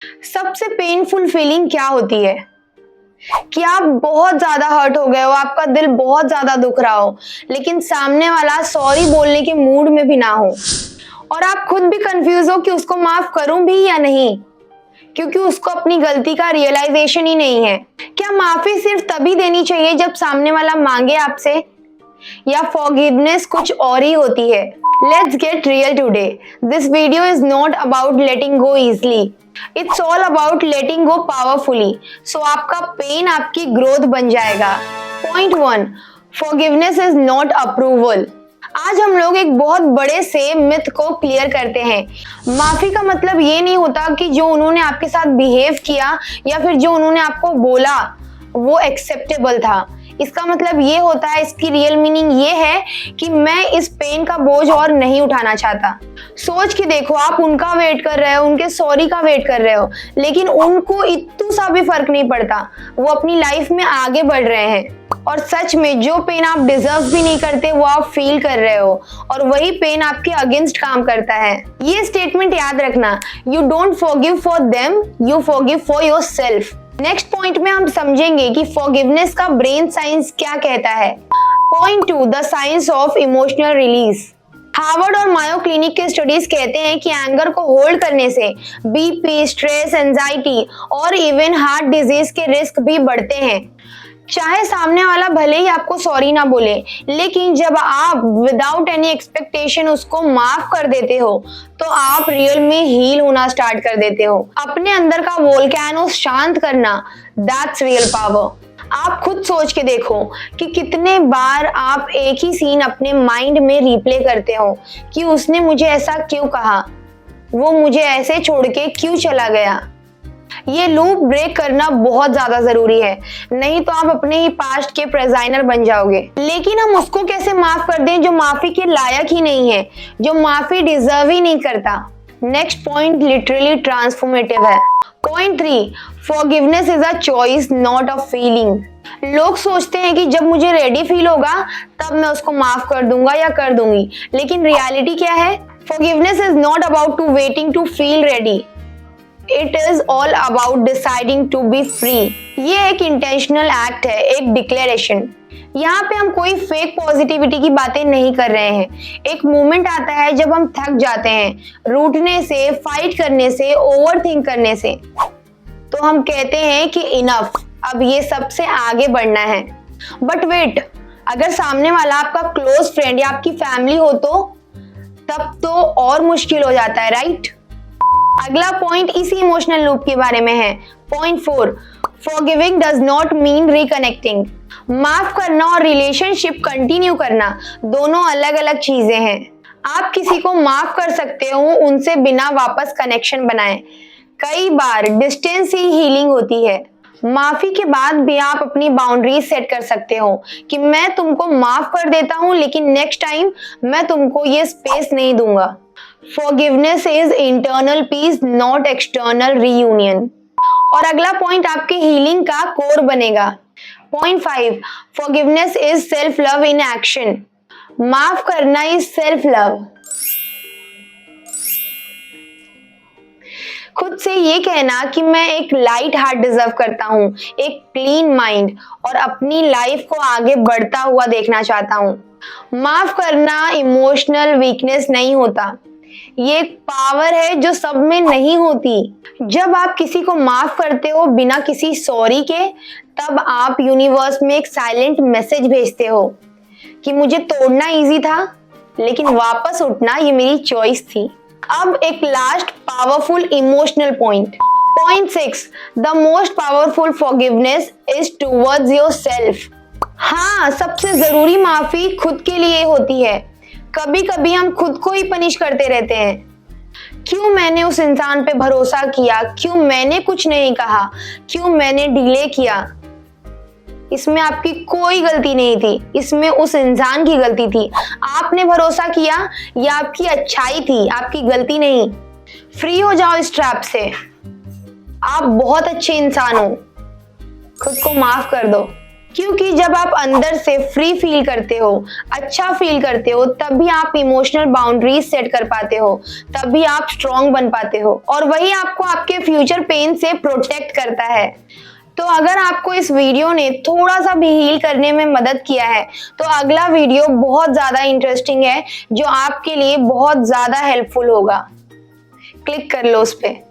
सबसे painful feeling क्या होती है कि आप बहुत ज्यादा हर्ट हो गए हो, आपका दिल बहुत ज्यादा दुख रहा हो, लेकिन सामने वाला सॉरी बोलने के मूड में भी ना हो और आप खुद भी कंफ्यूज हो कि उसको माफ करूं भी या नहीं, क्योंकि उसको अपनी गलती का रियलाइजेशन ही नहीं है। क्या माफी सिर्फ तभी देनी चाहिए जब सामने वाला मांगे आपसे, या फॉरगिवनेस कुछ और ही होती है? Let's get real today. This video is not about letting go easily, it's all about letting go powerfully, so आपका पेन आपकी ग्रोथ बन जाएगा। Point 1, forgiveness is not approval. आज हम लोग एक बहुत बड़े से मिथ को क्लियर करते हैं। माफी का मतलब ये नहीं होता कि जो उन्होंने आपके साथ बिहेव किया या फिर जो उन्होंने आपको बोला वो एक्सेप्टेबल था। इसका मतलब ये होता है, इसकी रियल मीनिंग ये है कि मैं इस पेन का बोझ और नहीं उठाना चाहता। सोच के देखो, आप उनका वेट कर रहे हो, उनके सॉरी का वेट कर रहे हो, लेकिन उनको इतना सा भी फर्क नहीं पड़ता, वो अपनी लाइफ में आगे बढ़ रहे हैं। और सच में जो पेन आप डिजर्व भी नहीं करते वो आप फील कर रहे हो, और वही पेन आपके अगेंस्ट काम करता है। ये स्टेटमेंट याद रखना, you don't forgive for them, you forgive for yourself. Next point में हम समझेंगे कि फॉरगिवनेस का ब्रेन साइंस क्या कहता है। Point 2, the science of emotional release. Harvard और मायो क्लिनिक के स्टडीज कहते हैं कि एंगर को होल्ड करने से बीपी, स्ट्रेस, एंजाइटी और इवन हार्ट डिजीज के रिस्क भी बढ़ते हैं। चाहे सामने वाला भले ही आपको सॉरी ना बोले, लेकिन जब आप विदाउट एनी एक्सपेक्टेशन उसको माफ कर देते हो तो आप रियल में हील होना स्टार्ट कर देते हो। अपने अंदर का वोल्केनो शांत करना, दैट्स रियल पावर। आप खुद सोच के देखो कि कितने बार आप एक ही सीन अपने माइंड में रिप्ले करते हो कि उसने मुझे ऐसा क्यों कहा, वो मुझे ऐसे छोड़ के क्यों चला गया। ये लूप ब्रेक करना बहुत ज्यादा जरूरी है, नहीं तो आप अपने ही पास्ट के प्रिजनर बन जाओगे। लेकिन हम उसको कैसे माफ कर दें जो माफी के लायक ही नहीं है, जो माफी डिजर्व ही नहीं करता। नेक्स्ट पॉइंट लिटरली ट्रांसफॉर्मेटिव है। Point 3, forgiveness is a choice not a feeling. लोग सोचते हैं कि जब मुझे रेडी फील होगा तब मैं उसको माफ कर दूंगा या कर दूंगी, लेकिन रियलिटी क्या है? Forgiveness is not about to waiting to feel ready, it is all about deciding to be free. ये एक इंटेंशनल एक्ट है, एक डिक्लेरेशन। यहाँ पे हम कोई फेक पॉजिटिविटी की बातें नहीं कर रहे हैं। एक मोमेंट आता है जब हम थक जाते हैं रूठने से, फाइट करने से, ओवर थिंक करने से, तो हम कहते हैं कि इनफ, अब ये सबसे आगे बढ़ना है। बट वेट, अगर सामने वाला आपका क्लोज फ्रेंड या आपकी फैमिली हो तो तब तो और मुश्किल हो जाता है, राइट? अगला पॉइंट इसी इमोशनल लूप के बारे में है। Point 4, forgiving does not mean reconnecting. माफ करना और रिलेशनशिप कंटिन्यू करना दोनों अलग अलग चीजें हैं। आप किसी को माफ कर सकते हो उनसे बिना वापस कनेक्शन बनाए। कई बार डिस्टेंस ही हीलिंग होती है। माफी के बाद भी आप अपनी बाउंड्रीज सेट कर सकते हो कि मैं तुमको माफ कर देता हूं, लेकिन नेक्स्ट टाइम मैं तुमको ये स्पेस नहीं दूंगा। Forgiveness is internal peace, not external reunion। और अगला पॉइंट आपके हीलिंग का कोर बनेगा। Point 5, Forgiveness is self love in action। माफ करना इज सेल्फ लव। खुद से ये कहना कि मैं एक लाइट हार्ट डिजर्व करता हूँ, एक क्लीन माइंड, और अपनी लाइफ को आगे बढ़ता हुआ देखना चाहता हूँ। माफ करना इमोशनल वीकनेस नहीं होता, ये एक पावर है जो सब में नहीं होती। जब आप किसी को माफ करते हो बिना किसी सॉरी के, तब आप यूनिवर्स में एक साइलेंट मैसेज भेजते हो कि मुझे तोड़ना इजी था, लेकिन वापस उठना ये मेरी चॉइस थी। अब एक last powerful emotional point. Point 6, the most powerful forgiveness is towards yourself. हाँ, सबसे जरूरी माफी खुद के लिए होती है। कभी कभी हम खुद को ही पनिश करते रहते हैं। क्यों मैंने उस इंसान पे भरोसा किया, क्यों मैंने कुछ नहीं कहा, क्यों मैंने डिले किया। इसमें आपकी कोई गलती नहीं थी, इसमें उस इंसान की गलती थी। आपने भरोसा किया, यह आपकी अच्छाई थी, आपकी गलती नहीं। फ्री हो जाओ इस ट्रैप से। आप बहुत अच्छे इंसान हो, खुद को माफ कर दो। क्योंकि जब आप अंदर से फ्री फील करते हो, अच्छा फील करते हो, तभी आप इमोशनल बाउंड्रीज सेट कर पाते हो, तभी आप स्ट्रांग बन पाते हो, और वही आपको आपके फ्यूचर पेन से प्रोटेक्ट करता है। तो अगर आपको इस वीडियो ने थोड़ा सा भी हील करने में मदद किया है, तो अगला वीडियो बहुत ज़्यादा इंटरेस्टिंग है, जो आपके लिए बहुत ज़्यादा हेल्पफुल होगा। क्लिक कर लो उस पर।